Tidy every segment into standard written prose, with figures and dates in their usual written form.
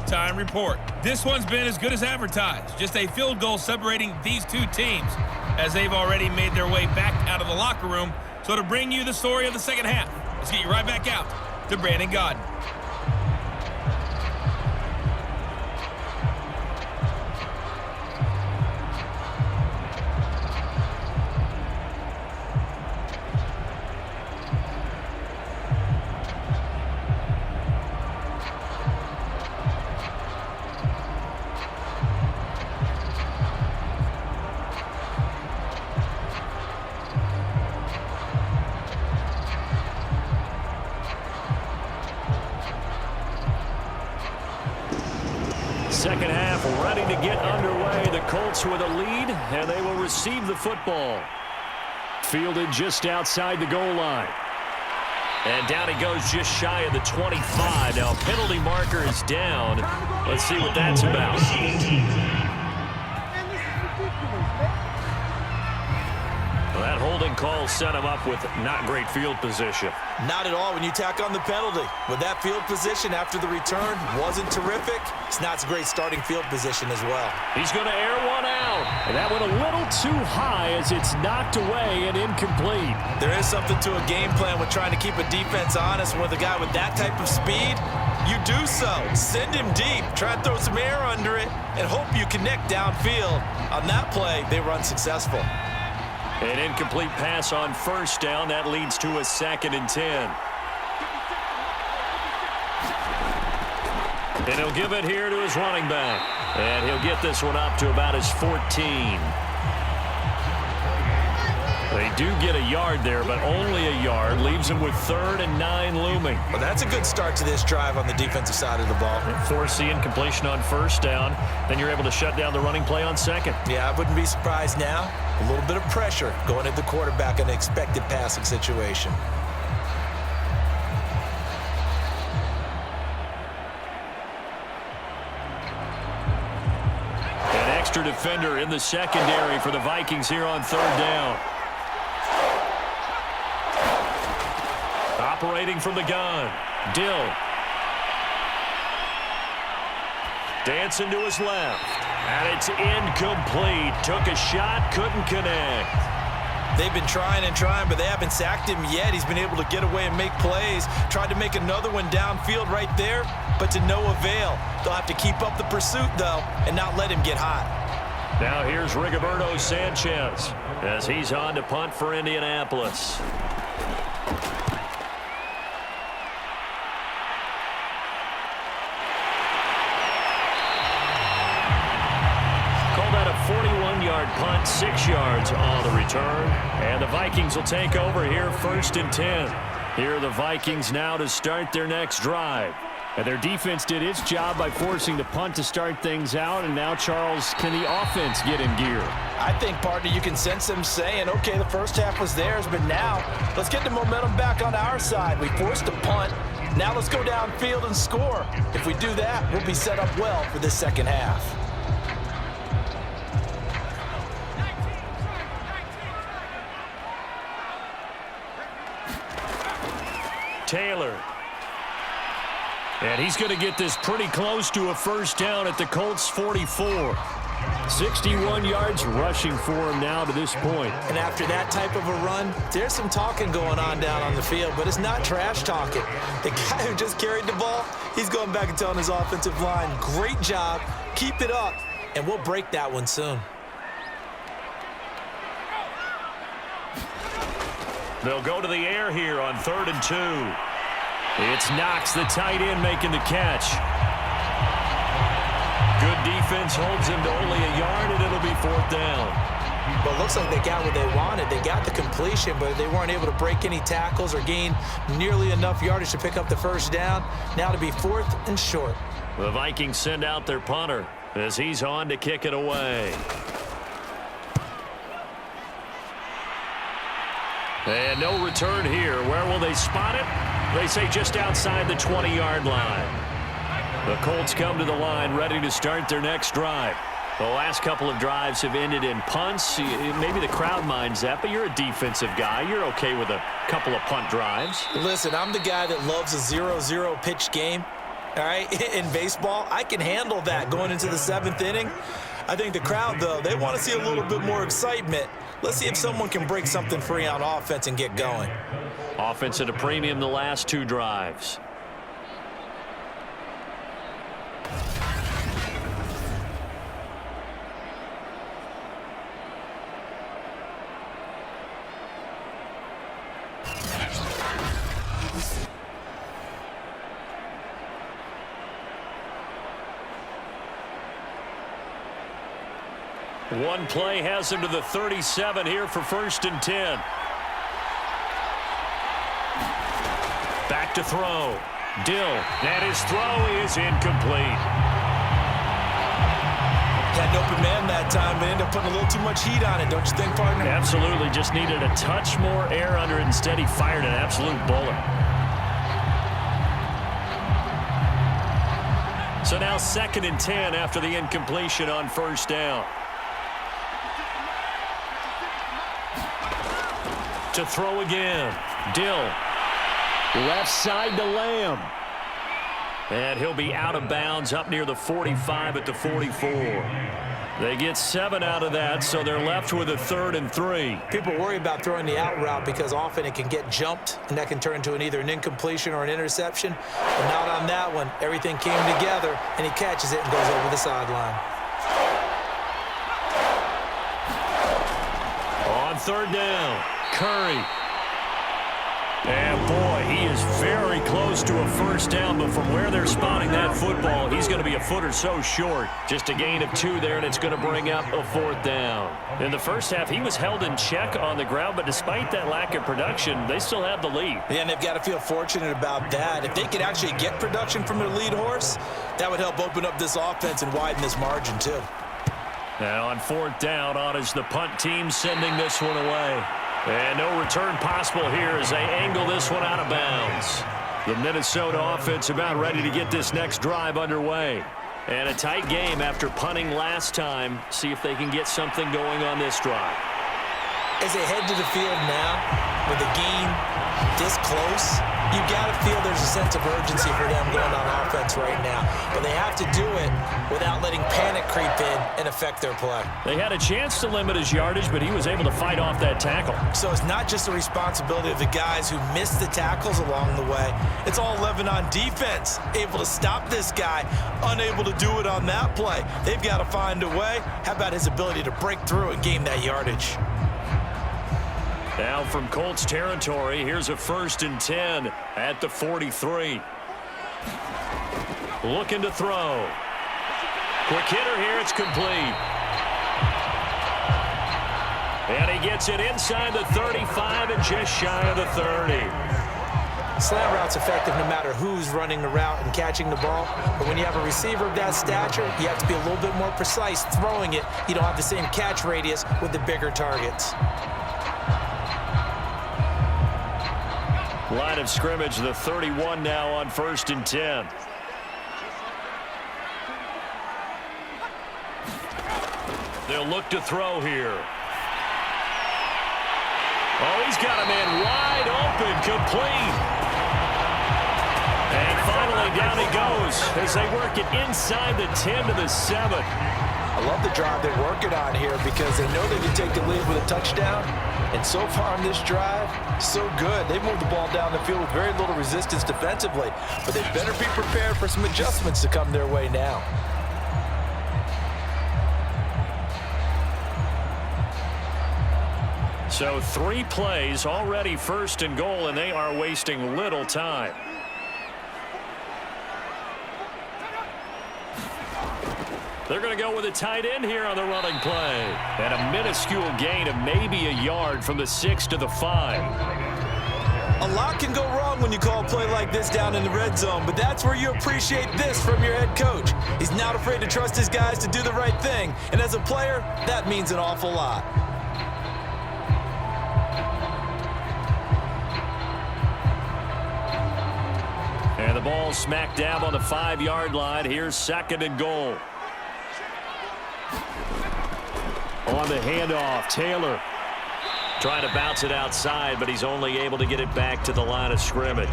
halftime report. This one's been as good as advertised. Just a field goal separating these two teams as they've already made their way back out of the locker room. So to bring you the story of the second half, let's get you right back out to Brandon Godden. Second half ready to get underway. The Colts with a lead, and they will receive the football. Fielded just outside the goal line. And down he goes just shy of the 25. Now, penalty marker is down. Let's see what that's about. Well, that holding call set him up with not great field position. Not at all when you tack on the penalty. With that field position after the return wasn't terrific, it's not a great starting field position as well. He's going to air one out. And that went a little too high as it's knocked away and incomplete. There is something to a game plan with trying to keep a defense honest. With a guy with that type of speed, you do so. Send him deep. Try and throw some air under it and hope you connect downfield. On that play, they were unsuccessful. An incomplete pass on first down. That leads to a 2nd and 10. And he'll give it here to his running back. And he'll get this one up to about his 14. They do get a yard there, but only a yard. Leaves him with 3rd and 9 looming. Well, that's a good start to this drive on the defensive side of the ball. Force the incompletion on first down. Then you're able to shut down the running play on 2nd. Yeah, I wouldn't be surprised now. A little bit of pressure going at the quarterback in an expected passing situation. An extra defender in the secondary for the Vikings here on 3rd down. Operating from the gun, Dill. Dancing to his left. And it's incomplete. Took a shot, couldn't connect. They've been trying and trying, but they haven't sacked him yet. He's been able to get away and make plays. Tried to make another one downfield right there, but to no avail. They'll have to keep up the pursuit, though, and not let him get hot. Now here's Rigoberto Sanchez as he's on to punt for Indianapolis. Called out a 41-yard punt, 6 yards on the return. And the Vikings will take over here 1st and 10. Here are the Vikings now to start their next drive. And their defense did its job by forcing the punt to start things out. And now, Charles, can the offense get in gear? I think, partner, you can sense them saying, okay, the first half was theirs, but now let's get the momentum back on our side. We forced a punt. Now let's go downfield and score. If we do that, we'll be set up well for this second half. Taylor. And he's going to get this pretty close to a first down at the Colts 44. 61 yards rushing for him now to this point. And after that type of a run, there's some talking going on down on the field, but it's not trash talking. The guy who just carried the ball, he's going back and telling his offensive line, great job, keep it up, and we'll break that one soon. They'll go to the air here on 3rd and 2. It's Knox, the tight end, making the catch. Good defense holds him to only a yard, and it'll be 4th down. But it looks like they got what they wanted. They got the completion, but they weren't able to break any tackles or gain nearly enough yardage to pick up the first down. Now to be 4th and short. The Vikings send out their punter as he's on to kick it away. And no return here. Where will they spot it? They say just outside the 20-yard line. The Colts come to the line ready to start their next drive. The last couple of drives have ended in punts. Maybe the crowd minds that, but you're a defensive guy. You're okay with a couple of punt drives. Listen, I'm the guy that loves a 0-0 pitch game. All right, in baseball, I can handle that going into the 7th inning. I think the crowd, though, they want to see a little bit more excitement. Let's see if someone can break something free on offense and get going. Offense at a premium the last 2 drives. One play has him to the 37 here for 1st and 10. Back to throw. Dill. And his throw is incomplete. Had an open man that time, but ended up putting a little too much heat on it, don't you think, partner? Absolutely. Just needed a touch more air under it. Instead, he fired an absolute bullet. So now 2nd and 10 after the incompletion on 1st down. To throw again. Dill. Left side to Lamb. And he'll be out of bounds up near the 45 at the 44. They get 7 out of that, so they're left with a 3rd and 3. People worry about throwing the out route because often it can get jumped, and that can turn into either an incompletion or an interception. But not on that one. Everything came together, and he catches it and goes over the sideline. On 3rd down. Curry. And boy, he is very close to a 1st down, but from where they're spotting that football, he's going to be a foot or so short. Just a gain of 2 there, and it's going to bring up a 4th down. In the first half, he was held in check on the ground, but despite that lack of production, they still have the lead. Yeah, and they've got to feel fortunate about that. If they could actually get production from their lead horse, that would help open up this offense and widen this margin too. Now on 4th down, on is the punt team sending this one away. And no return possible here as they angle this one out of bounds. The Minnesota offense about ready to get this next drive underway. And a tight game after punting last time. See if they can get something going on this drive. As they head to the field now, with the game this close, you got to feel there's a sense of urgency for them going on offense right now. But they have to do it without letting panic creep in and affect their play. They had a chance to limit his yardage, but he was able to fight off that tackle. So it's not just the responsibility of the guys who missed the tackles along the way. It's all 11 on defense, able to stop this guy, unable to do it on that play. They've got to find a way. How about his ability to break through and gain that yardage? Now from Colts territory, here's a 1st and 10 at the 43. Looking to throw. Quick hitter here, it's complete. And he gets it inside the 35 and just shy of the 30. Slant route's effective no matter who's running the route and catching the ball. But when you have a receiver of that stature, you have to be a little bit more precise throwing it. You don't have the same catch radius with the bigger targets. Line of scrimmage, the 31 now on 1st and 10. They'll look to throw here. Oh, he's got a man wide open, complete. And finally down he goes as they work it inside the 10 to the 7. I love the drive they're working on here because they know they can take the lead with a touchdown. And so far on this drive, so good. They moved the ball down the field with very little resistance defensively. But they better be prepared for some adjustments to come their way now. So 3 plays, already 1st and goal, and they are wasting little time. They're going to go with a tight end here on the running play. And a minuscule gain of maybe a yard from the 6 to the 5. A lot can go wrong when you call a play like this down in the red zone, but that's where you appreciate this from your head coach. He's not afraid to trust his guys to do the right thing, and as a player, that means an awful lot. And the ball smack dab on the 5-yard line. Here's 2nd and goal. On the handoff, Taylor trying to bounce it outside, but he's only able to get it back to the line of scrimmage.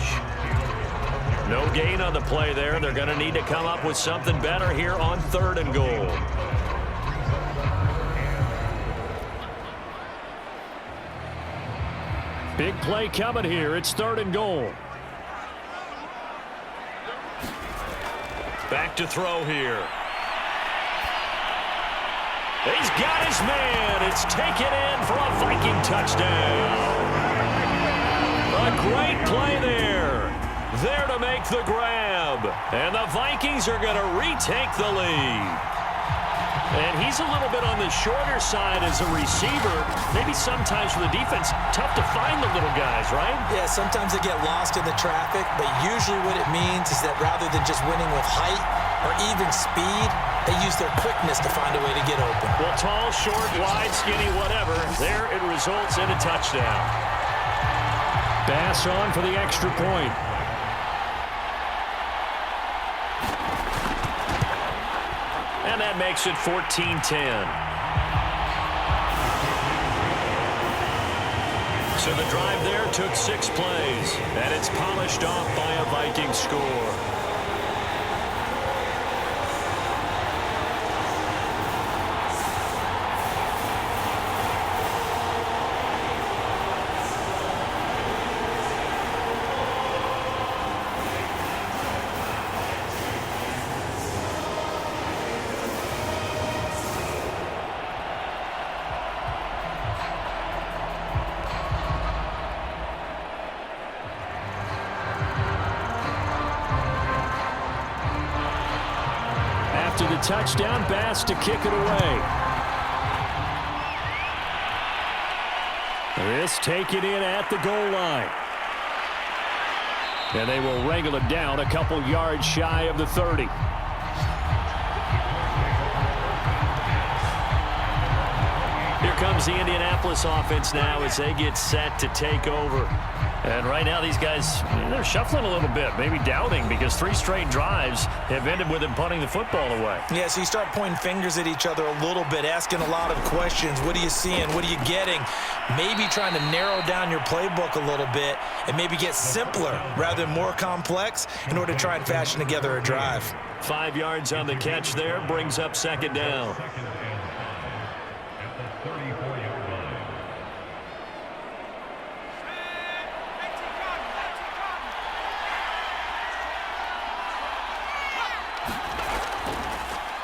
No gain on the play there. They're going to need to come up with something better here on 3rd and goal. Big play coming here. It's 3rd and goal. Back to throw here. He's got his man. It's taken in for a Viking touchdown. A great play there. There to make the grab. And the Vikings are going to retake the lead. And he's a little bit on the shorter side as a receiver. Maybe sometimes for the defense, tough to find the little guys, right? Yeah, sometimes they get lost in the traffic, but usually what it means is that rather than just winning with height or even speed, they use their quickness to find a way to get open. Well, tall, short, wide, skinny, whatever, there it results in a touchdown. Bass on for the extra point. And that makes it 14-10. So the drive there took 6 plays, and it's polished off by a Viking score. After the touchdown, Bass to kick it away. This taken in at the goal line. And they will wrangle it down a couple yards shy of the 30. Here comes the Indianapolis offense now as they get set to take over. And right now these guys, they're shuffling a little bit, maybe doubting, because 3 straight drives have ended with them punting the football away. Yeah, so you start pointing fingers at each other a little bit, asking a lot of questions. What are you seeing? What are you getting? Maybe trying to narrow down your playbook a little bit and maybe get simpler rather than more complex in order to try and fashion together a drive. 5 yards on the catch there, brings up 2nd down.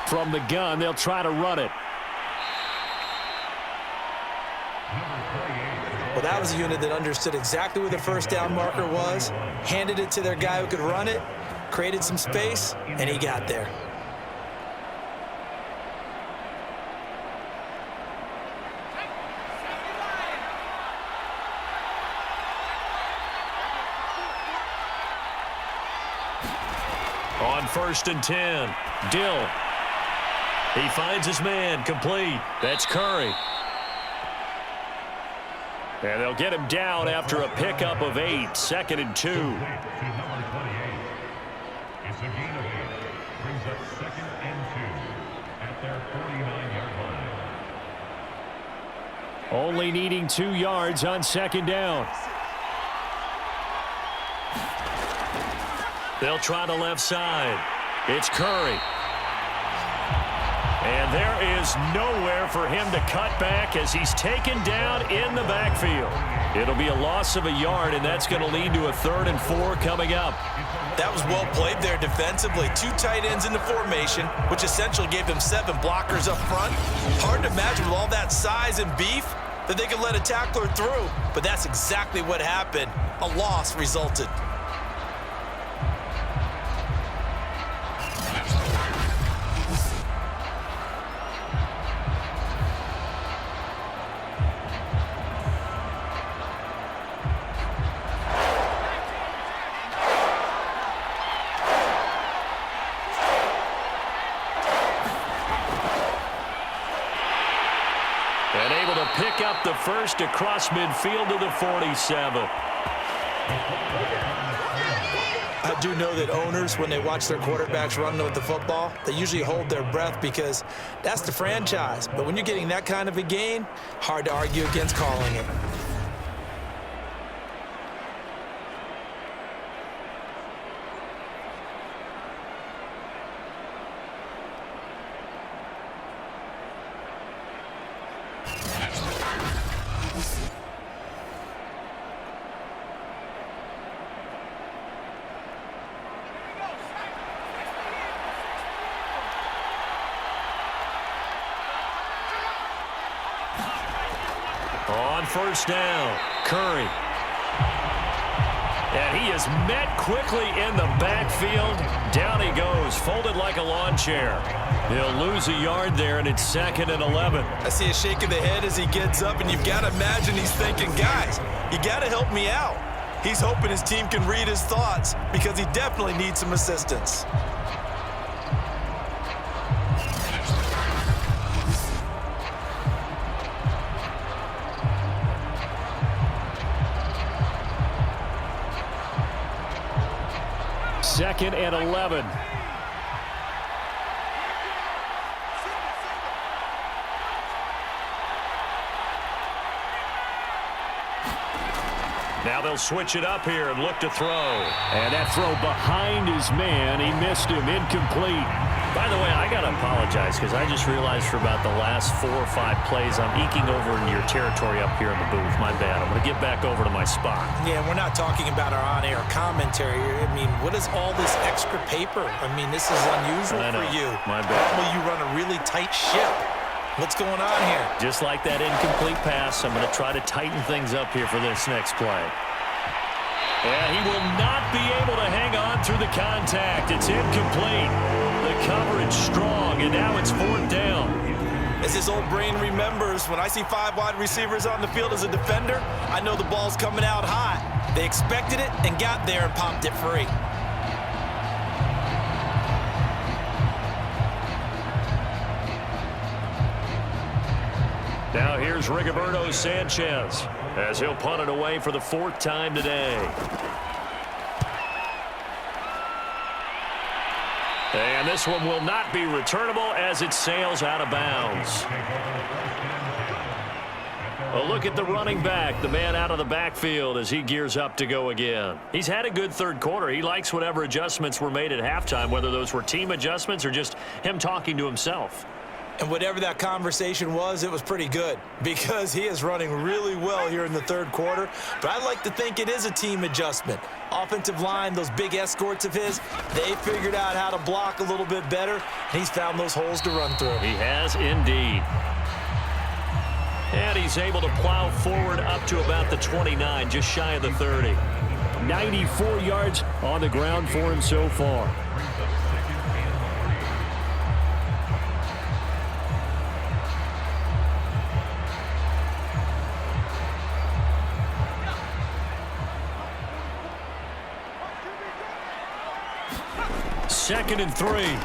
From the gun, they'll try to run it. Well, that was a unit that understood exactly where the first down marker was, handed it to their guy who could run it, created some space, and he got there. On 1st and 10, Dill. He finds his man, complete. That's Curry. And they'll get him down after a pickup of 8, 2nd and 2. It's a gain of 8. Brings up 2nd and 2 at their 49-yard line. Only needing 2 yards on 2nd down. They'll try the left side. It's Curry. And there is nowhere for him to cut back as he's taken down in the backfield. It'll be a loss of a yard, and that's going to lead to a 3rd and 4 coming up. That was well played there defensively. 2 tight ends in the formation, which essentially gave them 7 blockers up front. Hard to imagine with all that size and beef that they could let a tackler through, but that's exactly what happened. A loss resulted. And able to pick up the first across midfield to the 47. I do know that owners, when they watch their quarterbacks run with the football, they usually hold their breath because that's the franchise. But when you're getting that kind of a gain, hard to argue against calling it. on first down. Curry. And he is met quickly in the backfield. Down he goes, folded like a lawn chair. He'll lose a yard there, and it's 2nd and 11. I see a shake of the head as he gets up, and you've got to imagine he's thinking, guys, you got to help me out. He's hoping his team can read his thoughts because he definitely needs some assistance. Second and 11. Now they'll switch it up here and look to throw. And that throw behind his man. He missed him. Incomplete. By the way, I got to apologize because I just realized for about the last 4 or 5 plays I'm eking over into your territory up here in the booth. My bad. I'm going to get back over to my spot. Yeah, we're not talking about our on-air commentary. I mean, what is all this extra paper? I mean, this is unusual for you. My bad. Normally you run a really tight ship. What's going on here? Just like that incomplete pass, I'm going to try to tighten things up here for this next play. And he will not be able to hang on through the contact. It's incomplete. The coverage strong, and now it's 4th down. As his old brain remembers, when I see 5 wide receivers on the field as a defender, I know the ball's coming out hot. They expected it and got there and popped it free. Now here's Rigoberto Sanchez as he'll punt it away for the 4th time today. And this one will not be returnable as it sails out of bounds. A look at the running back, the man out of the backfield as he gears up to go again. He's had a good 3rd quarter. He likes whatever adjustments were made at halftime, whether those were team adjustments or just him talking to himself. And whatever that conversation was, it was pretty good because he is running really well here in the 3rd quarter. But I like to think it is a team adjustment. Offensive line, those big escorts of his, they figured out how to block a little bit better, and he's found those holes to run through. He has indeed. And he's able to plow forward up to about the 29, just shy of the 30. 94 yards on the ground for him so far. Second and 3. He's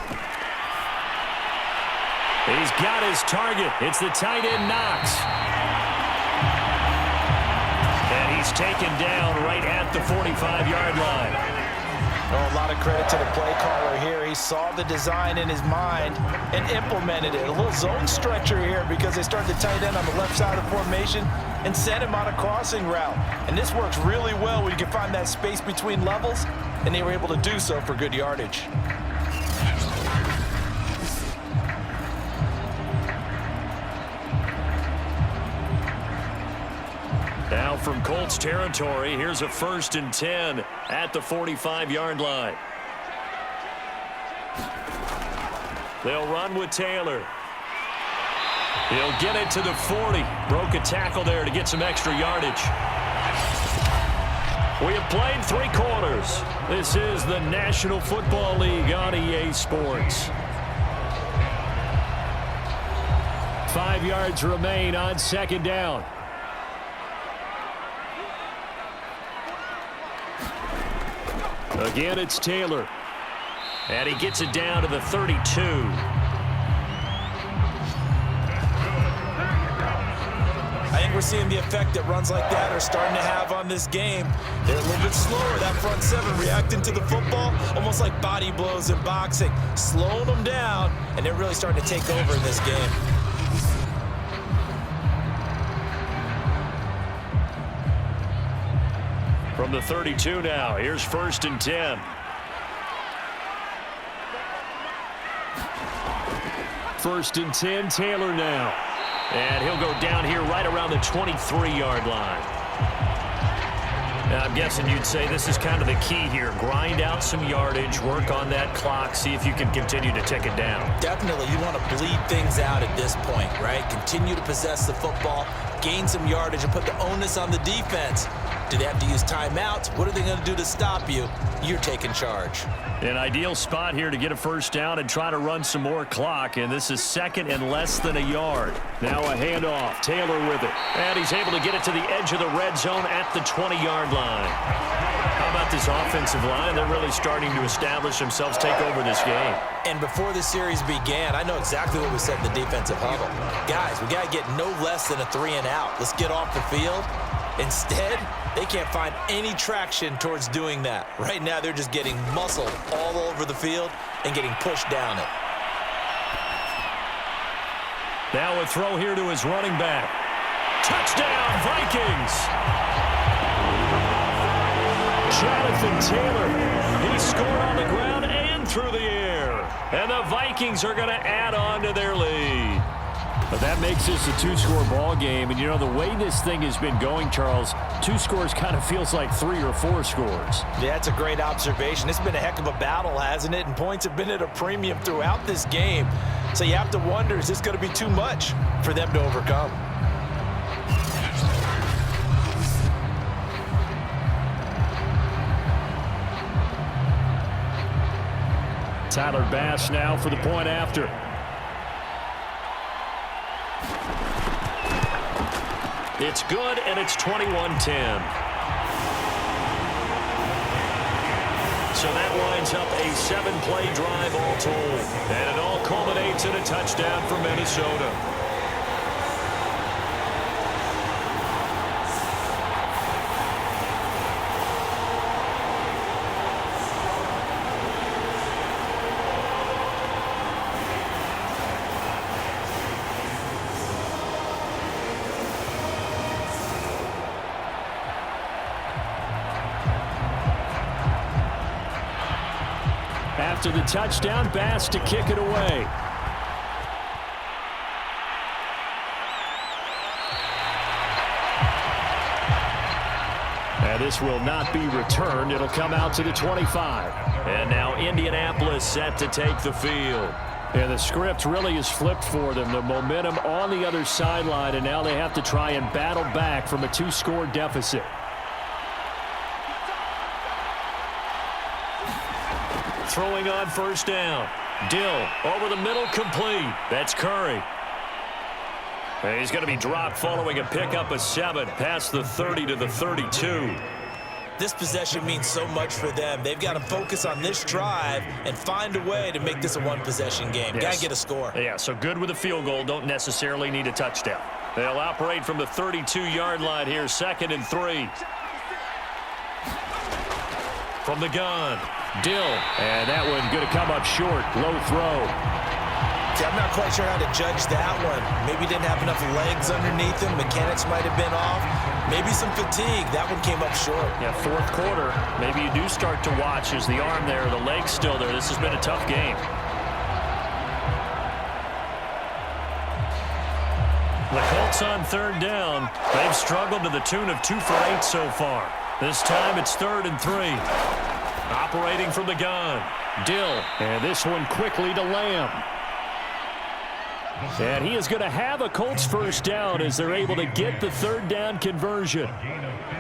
got his target. It's the tight end Knox. And he's taken down right at the 45-yard line. Oh, a lot of credit to the play caller here. He saw the design in his mind and implemented it. A little zone stretcher here because they started the tight end on the left side of the formation and sent him on a crossing route. And this works really well when you can find that space between levels, and they were able to do so for good yardage. Now from Colts territory, here's a 1st and 10 at the 45-yard line. They'll run with Taylor. He'll get it to the 40. Broke a tackle there to get some extra yardage. We have played 3 quarters. This is the National Football League on EA Sports. 5 yards remain on 2nd down. Again, it's Taylor. And he gets it down to the 32. I think we're seeing the effect that runs like that are starting to have on this game. They're a little bit slower, that front 7, reacting to the football, almost like body blows in boxing, slowing them down, and they're really starting to take over in this game. From the 32 now, here's 1st and 10. First and 10, Taylor now. And he'll go down here right around the 23-yard line. Now, I'm guessing you'd say this is kind of the key here. Grind out some yardage, work on that clock, see if you can continue to tick it down. Definitely. You want to bleed things out at this point, right? Continue to possess the football, gain some yardage and put the onus on the defense. Do they have to use timeouts? What are they going to do to stop you? You're taking charge. An ideal spot here to get a first down and try to run some more clock, and this is second and less than a yard. Now a handoff. Taylor with it. And he's able to get it to the edge of the red zone at the 20-yard line. How about this offensive line? They're really starting to establish themselves, take over this game. And before the series began, I know exactly what we said in the defensive huddle. Guys, we got to get no less than a 3-and-out. Let's get off the field. Instead, they can't find any traction towards doing that. Right now, they're just getting muscled all over the field and getting pushed down it. Now a throw here to his running back. Touchdown, Vikings! Jonathan Taylor, he scored on the ground and through the air. And the Vikings are going to add on to their lead. But that makes this a two-score ball game. And, you know, the way this thing has been going, Charles, 2 scores kind of feels like 3 or 4 scores. Yeah, that's a great observation. It's been a heck of a battle, hasn't it? And points have been at a premium throughout this game. So you have to wonder, is this going to be too much for them to overcome? Tyler Bass now for the point after. It's good, and it's 21-10. So that winds up a 7-play drive all told. And it all culminates in a touchdown for Minnesota. After the touchdown, Bass to kick it away. And this will not be returned. It'll come out to the 25. And now Indianapolis set to take the field. And the script really is flipped for them. The momentum on the other sideline, and now they have to try and battle back from a 2-score deficit. Throwing on first down. Dill over the middle, complete. That's Curry. And he's going to be dropped following a pickup of 7 past the 30 to the 32. This possession means so much for them. They've got to focus on this drive and find a way to make this a one-possession game. Yes. Got to get a score. Yeah, so good with a field goal. Don't necessarily need a touchdown. They'll operate from the 32-yard line here, 2nd and 3. From the gun. Dill, and that one going to come up short. Low throw. See, I'm not quite sure how to judge that one. Maybe didn't have enough legs underneath him. Mechanics might have been off. Maybe some fatigue. That one came up short. Yeah, 4th quarter. Maybe you do start to watch as the arm there, the leg's still there. This has been a tough game. The Colts on 3rd down. They've struggled to the tune of 2 for 8 so far. This time it's 3rd and 3. Operating from the gun. Dill. And this one quickly to Lamb. And he is going to have a Colts first down as they're able to get the 3rd down conversion.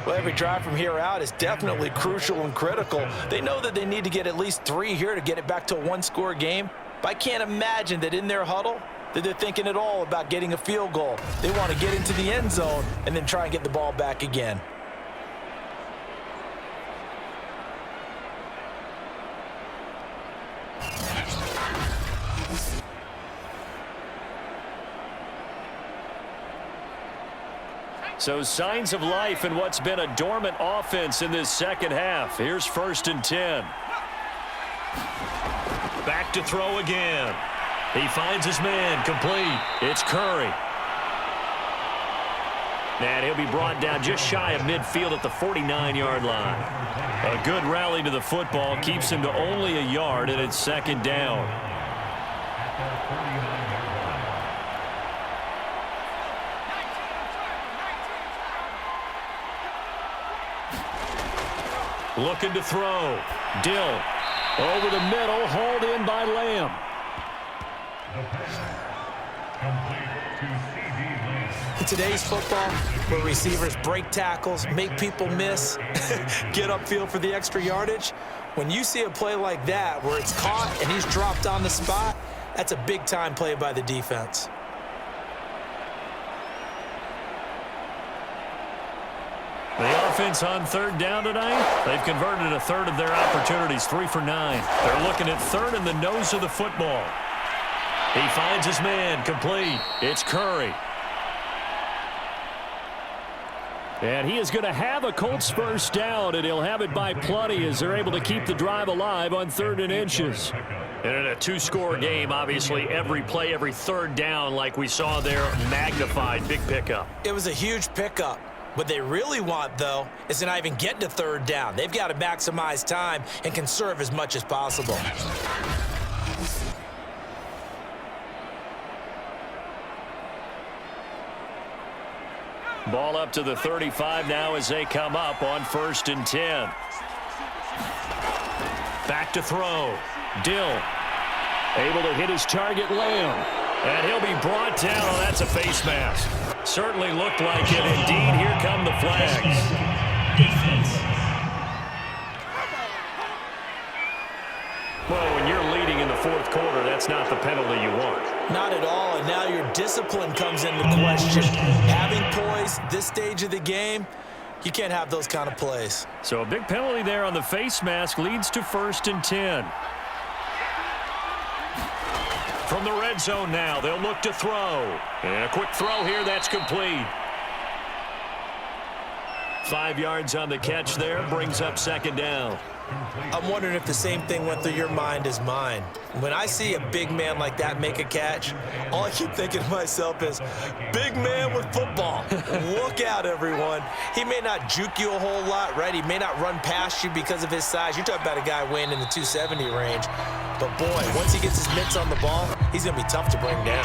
Well, every drive from here out is definitely crucial and critical. They know that they need to get at least 3 here to get it back to a 1-score game. But I can't imagine that in their huddle that they're thinking at all about getting a field goal. They want to get into the end zone and then try and get the ball back again. So signs of life in what's been a dormant offense in this second half. Here's 1st and 10. Back to throw again. He finds his man, complete. It's Curry. And he'll be brought down just shy of midfield at the 49-yard line. A good rally to the football keeps him to only a yard, and it's 2nd down. Looking to throw. Dill over the middle, hauled in by Lamb. Complete to C.D. Lamb. In today's football, where receivers break tackles, make people miss, get upfield for the extra yardage, when you see a play like that where it's caught and he's dropped on the spot, that's a big-time play by the defense. The offense on third down tonight, they've converted a third of their opportunities, 3 for 9. They're looking at third in the nose of the football. He finds his man, complete. It's Curry. And he is going to have a Colts first down, and he'll have it by plenty as they're able to keep the drive alive on 3rd and inches. And in a 2-score game, obviously, every play, every third down, like we saw there, magnified, big pickup. It was a huge pickup. What they really want, though, is to not even get to 3rd down. They've got to maximize time and conserve as much as possible. Ball up to the 35 now as they come up on 1st and 10. Back to throw. Dill able to hit his target, Lamb. And he'll be brought down. Oh, that's a face mask. Certainly looked like it. Indeed, here come the flags. Well, when you're leading in the 4th quarter, that's not the penalty you want. Not at all, and now your discipline comes into question. Having poise this stage of the game, you can't have those kind of plays. So a big penalty there on the face mask leads to 1st and 10. From the red zone now, they'll look to throw. And a quick throw here, that's complete. 5 yards on the catch there, brings up 2nd down. I'm wondering if the same thing went through your mind as mine. When I see a big man like that make a catch, all I keep thinking to myself is, big man with football. Look out, everyone. He may not juke you a whole lot, right? He may not run past you because of his size. You're talking about a guy weighing in the 270 range. But, boy, once he gets his mitts on the ball, he's going to be tough to bring down.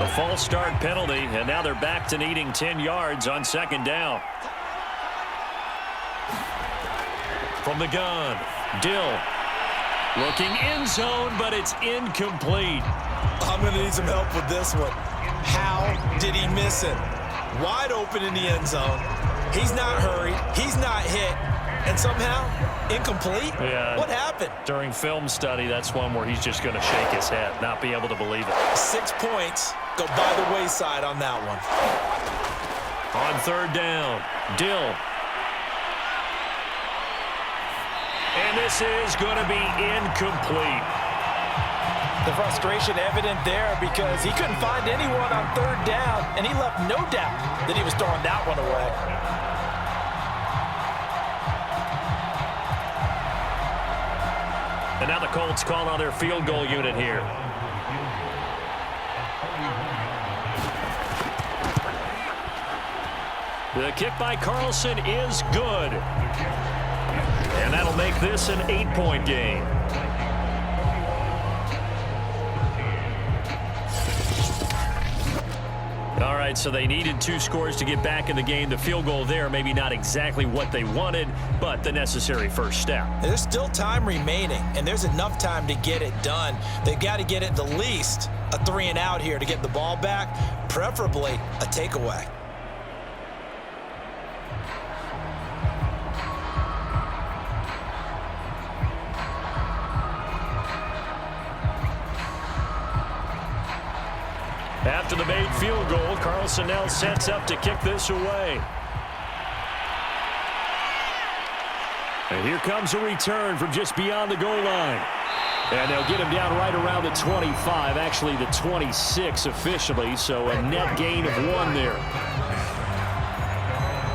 A false start penalty, and now they're back to needing 10 yards on 2nd down. From the gun, Dill looking end zone, but it's incomplete. I'm going to need some help with this one. How did he miss it? Wide open in the end zone. He's not hurried. He's not hit. And somehow, incomplete? Yeah. What happened? During film study, that's one where he's just going to shake his head, not be able to believe it. 6 points go by the wayside on that one. On 3rd down, Dill. And this is going to be incomplete. The frustration evident there because he couldn't find anyone on 3rd down, and he left no doubt that he was throwing that one away. And now the Colts call on their field goal unit here. The kick by Carlson is good. And that'll make this an 8-point game. All right, so they needed 2 scores to get back in the game. The field goal there, maybe not exactly what they wanted, but the necessary first step. There's still time remaining, and there's enough time to get it done. They've got to get at the least a 3 and out here to get the ball back, preferably a takeaway. After the made field goal, Carlson now sets up to kick this away. And here comes a return from just beyond the goal line. And they'll get him down right around the 25, actually the 26 officially, so a net gain of 1 there.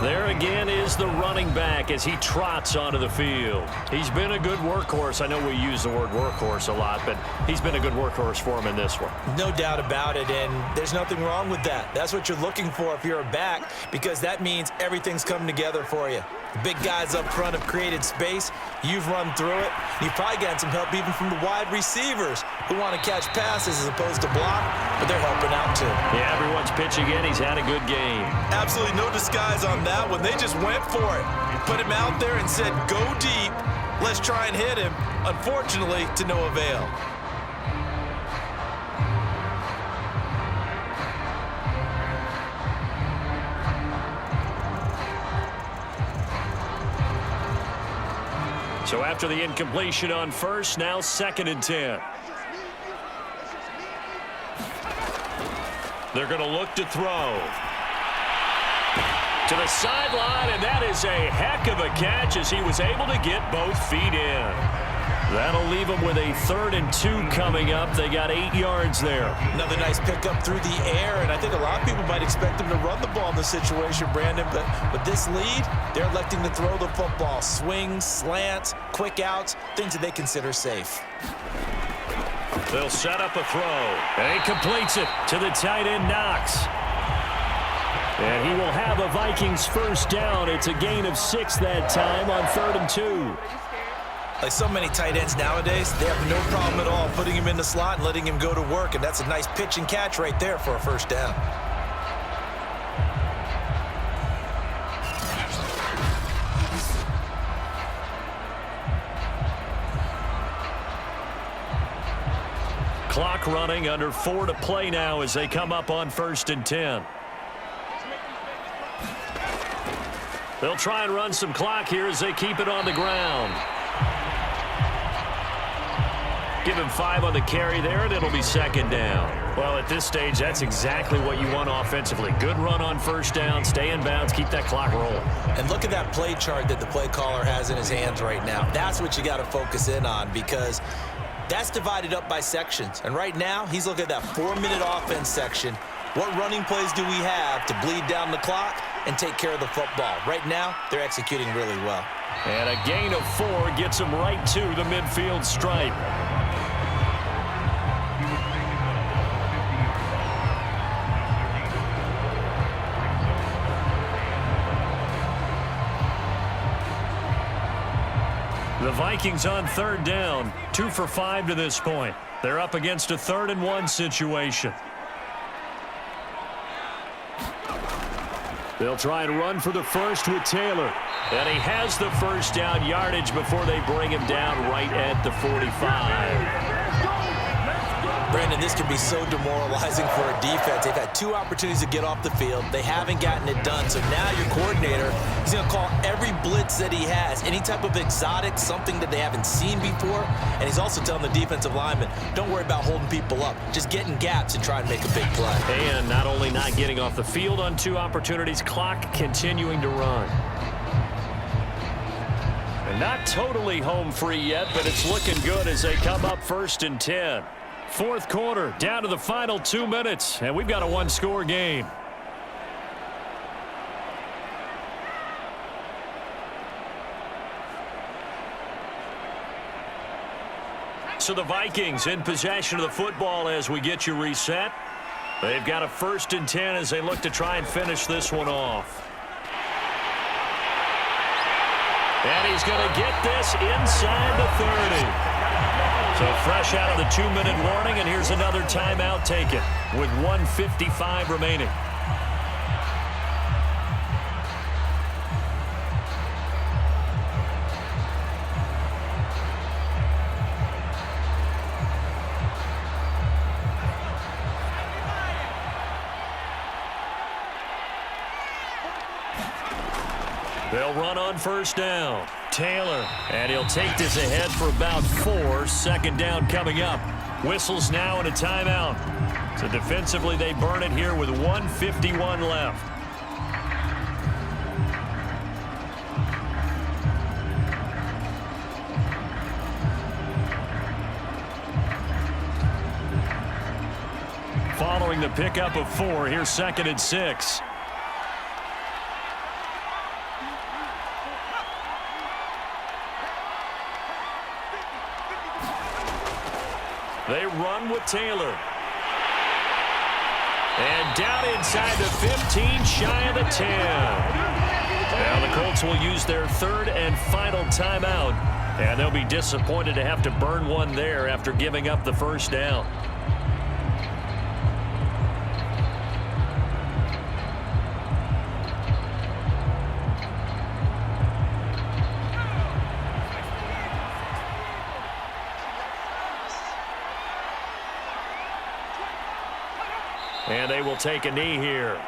There again is the running back as he trots onto the field. He's been a good workhorse. I know we use the word workhorse a lot, but he's been a good workhorse for him in this one. No doubt about it, and there's nothing wrong with that. That's what you're looking for if you're a back, because that means everything's coming together for you. The big guys up front have created space. You've run through it. You've probably gotten some help even from the wide receivers who want to catch passes as opposed to block, but they're helping out too. Yeah, everyone's pitching in. He's had a good game. Absolutely no disguise on that one. They just went for it. Put him out there and said, go deep. Let's try and hit him. Unfortunately, to no avail. So after the incompletion on first, now 2nd and 10. They're going to look to throw. To the sideline, and that is a heck of a catch as he was able to get both feet in. That'll leave them with a 3rd and 2 coming up. They got 8 yards there. Another nice pickup through the air, and I think a lot of people might expect him to run the ball in this situation, Brandon, but with this lead, they're electing to throw the football. Swings, slants, quick outs, things that they consider safe. They'll set up a throw, and he completes it to the tight end, Knox. And he will have a Vikings first down. It's a gain of 6 that time on 3rd and 2. Like so many tight ends nowadays, they have no problem at all putting him in the slot and letting him go to work, and that's a nice pitch and catch right there for a first down. Clock running, under 4 to play now as they come up on 1st and 10. They'll try and run some clock here as they keep it on the ground. Give him 5 on the carry there, and it'll be 2nd down. Well, at this stage, that's exactly what you want offensively. Good run on first down, stay in bounds, keep that clock rolling. And look at that play chart that the play caller has in his hands right now. That's what you got to focus in on, because that's divided up by sections. And right now, he's looking at that 4-minute offense section. What running plays do we have to bleed down the clock and take care of the football? Right now, they're executing really well. And a gain of 4 gets him right to the midfield stripe. The Vikings on 3rd down, 2 for 5 to this point. They're up against a 3rd and 1 situation. They'll try and run for the first with Taylor. And he has the first down yardage before they bring him down right at the 45. Brandon, this can be so demoralizing for a defense. They've had 2 opportunities to get off the field. They haven't gotten it done. So now your coordinator is going to call every blitz that he has, any type of exotic, something that they haven't seen before. And he's also telling the defensive lineman, don't worry about holding people up. Just get in gaps and try and make a big play. And not only not getting off the field on 2 opportunities, clock continuing to run. And not totally home free yet, but it's looking good as they come up 1st and 10. 4th quarter, down to the final 2 minutes, and we've got a 1-score game. So the Vikings in possession of the football as we get you reset. They've got a 1st and 10 as they look to try and finish this one off. And he's going to get this inside the 30. So fresh out of the 2-minute warning, and here's another timeout taken with 1:55 remaining. They'll run on first down. Taylor, and he'll take this ahead for about 4. 2nd down coming up. Whistles now and a timeout. So defensively, they burn it here with 1:51 left. Following the pickup of 4, here's 2nd and 6. They run with Taylor. And down inside the 15, shy of the 10. Now the Colts will use their 3rd and final timeout. And they'll be disappointed to have to burn one there after giving up the first down. And they will take a knee here.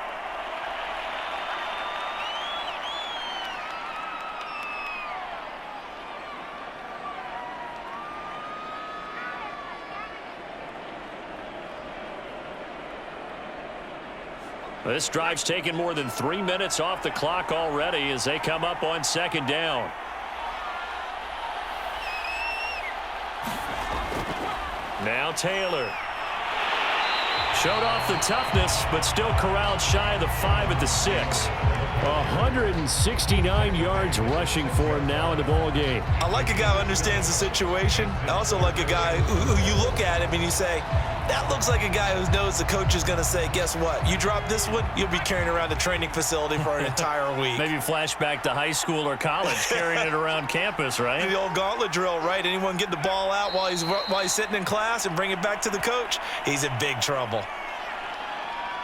This drive's taken more than 3 minutes off the clock already as they come up on second down. Now Taylor. Showed off the toughness, but still corralled shy of the 5 at the 6. 169 yards rushing for him now in the ball game. I like a guy who understands the situation. I also like a guy who you look at him and you say, that looks like a guy who knows the coach is going to say, guess what? You drop this one, you'll be carrying around a training facility for an entire week. Maybe flashback to high school or college, carrying it around campus, right? The old gauntlet drill, right? Anyone get the ball out while he's sitting in class and bring it back to the coach, he's in big trouble.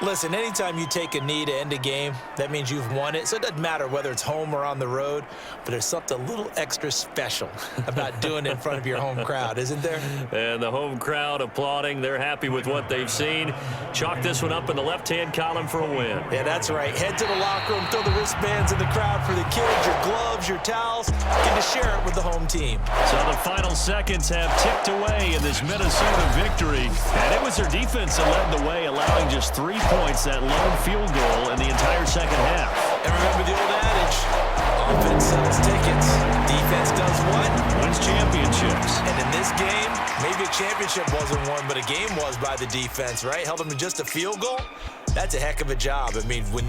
Listen, anytime you take a knee to end a game, that means you've won it. So it doesn't matter whether it's home or on the road, but there's something a little extra special about doing it in front of your home crowd, isn't there? And the home crowd applauding. They're happy with what they've seen. Chalk this one up in the left-hand column for a win. Yeah, that's right. Head to the locker room, throw the wristbands in the crowd for the kids, your gloves, your towels. Get to share it with the home team. So the final seconds have ticked away in this Minnesota victory. And it was their defense that led the way, allowing just 3 points, that lone field goal in the entire second half. And remember the old adage, offense sells tickets, defense does what? Wins championships. And in this game, maybe a championship wasn't won, but a game was by the defense, right? Held them to just a field goal. That's a heck of a job. I mean, when